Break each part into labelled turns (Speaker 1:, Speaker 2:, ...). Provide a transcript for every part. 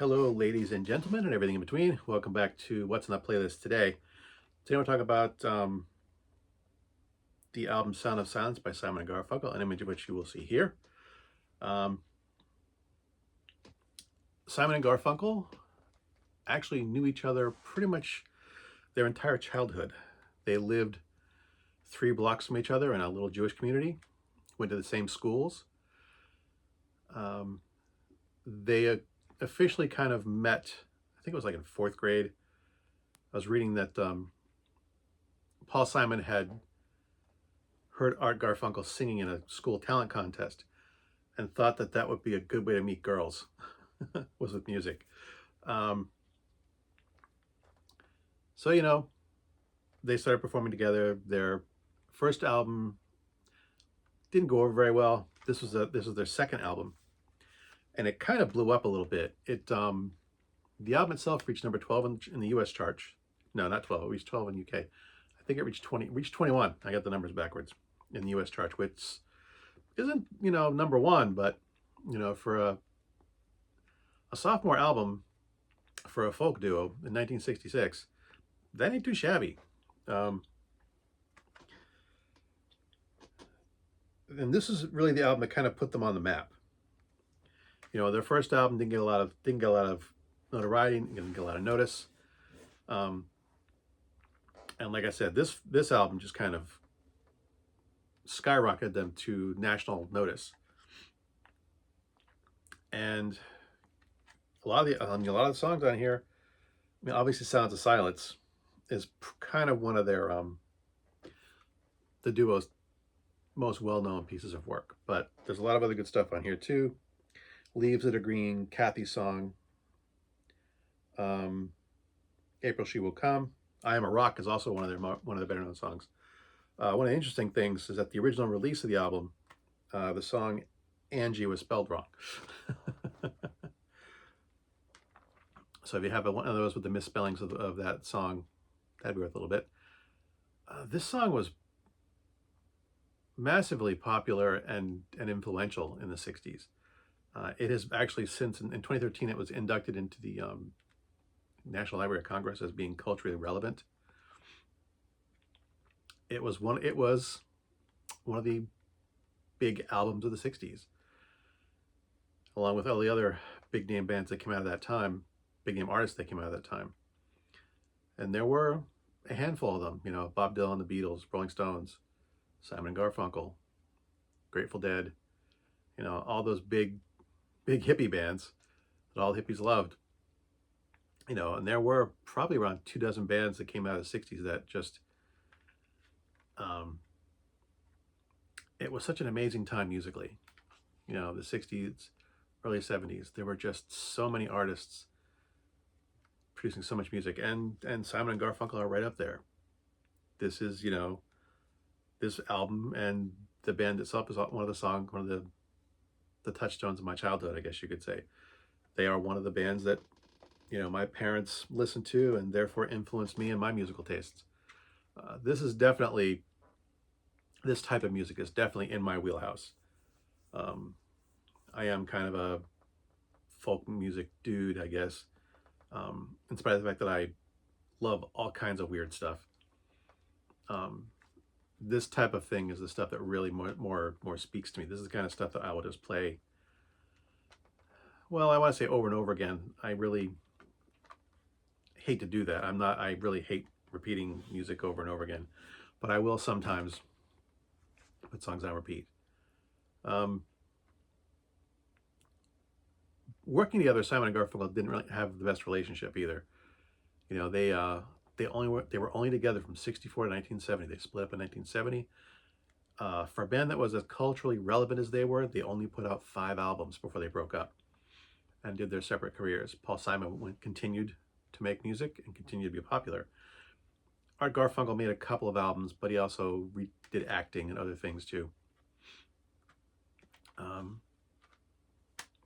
Speaker 1: Hello, ladies and gentlemen, and everything in between. Welcome back to What's on the Playlist today. Today we'll talk about the album Sound of Silence by Simon and Garfunkel, an image of which you will see here. Um, Simon and Garfunkel actually knew each other pretty much their entire childhood. They lived 3 blocks from each other in a little Jewish community, went to the same schools. They officially kind of met, I think it was like in 4th grade. I was reading that Paul Simon had heard Art Garfunkel singing in a school talent contest and thought that that would be a good way to meet girls, was with music. So, they started performing together. Their first album didn't go over very well. This was their second album, and it kind of blew up a little bit. The album itself reached number 12 in the U.S. charts. No, not 12. It reached 12 in UK. I think it reached 20. Reached 21. I got the numbers backwards in the U.S. charts, which isn't number one, but for a sophomore album for a folk duo in 1966, that ain't too shabby. And this is really the album that kind of put them on the map. Their first album didn't get a lot of notoriety, didn't get a lot of notice. And like I said, this album just kind of skyrocketed them to national notice. And a lot of the songs on here, obviously Sounds of Silence is kind of one of their the duo's most well-known pieces of work, but there's a lot of other good stuff on here too. Leaves That Are Green, Kathy's Song, April She Will Come, I Am a Rock is also one of the better known songs. One of the interesting things is that the original release of the album, the song Angie was spelled wrong. So if you have one of those with the misspellings of that song, that'd be worth a little bit. This song was massively popular and influential in the 60s. It has actually since, in 2013, it was inducted into the National Library of Congress as being culturally relevant. It was one of the big albums of the 60s, along with all the other big name bands that came out of that time, big name artists that came out of that time. And there were a handful of them, Bob Dylan, the Beatles, Rolling Stones, Simon and Garfunkel, Grateful Dead, all those big hippie bands that all hippies loved. And there were probably around 24 bands that came out of the 60s that just, it was such an amazing time musically. The 60s, early 70s, there were just so many artists producing so much music, and Simon and Garfunkel are right up there. This is, this album and the band itself is one of the touchstones of my childhood, I guess you could say. They are one of the bands that, my parents listened to and therefore influenced me and my musical tastes. This type of music is definitely in my wheelhouse. I am kind of a folk music dude, I guess, in spite of the fact that I love all kinds of weird stuff. This type of thing is the stuff that really more speaks to me. This is the kind of stuff that I will just play. Well, I want to say over and over again. I really hate to do that. I really hate repeating music over and over again, but I will sometimes put songs on repeat. Working together, Simon and Garfunkel didn't really have the best relationship either. They were only together from 64 to 1970. They split up in 1970. For a band that was as culturally relevant as they were, they only put out 5 albums before they broke up and did their separate careers. Paul Simon continued to make music and continued to be popular. Art Garfunkel made a couple of albums, but he also did acting and other things too.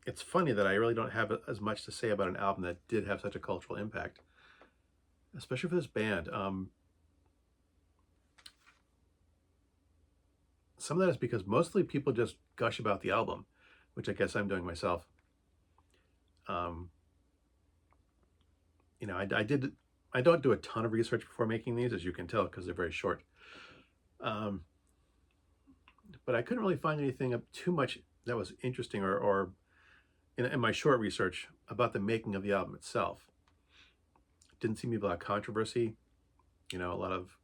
Speaker 1: It's funny that I really don't have as much to say about an album that did have such a cultural impact, especially for this band. Some of that is because mostly people just gush about the album, which I guess I'm doing myself. you know, I don't do a ton of research before making these, as you can tell, because they're very short. Um, but I couldn't really find anything too much that was interesting or in my short research about the making of the album itself. Didn't seem to be a lot of controversy. You know, a lot of,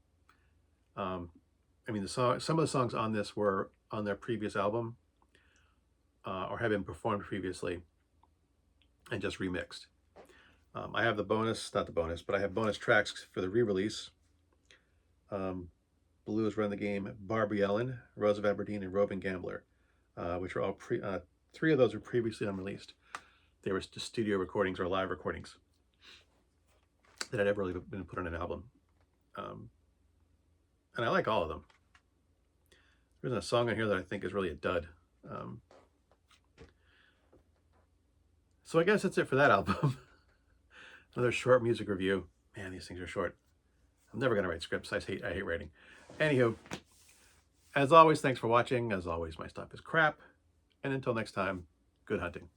Speaker 1: I mean, some of the songs on this were on their previous album or have been performed previously and just remixed. I have the bonus, not the bonus, but I have bonus tracks for the re-release. Blues Run the Game, Barbie Ellen, Rose of Aberdeen, and Roving Gambler, which are all three of those were previously unreleased. They were just studio recordings or live recordings that had never really been put on an album. And I like all of them. There's a song on here that I think is really a dud. So I guess that's it for that album. Another short music review. Man, these things are short. I'm never going to write scripts. I hate writing. Anywho, as always, thanks for watching. As always, my stuff is crap. And until next time, good hunting.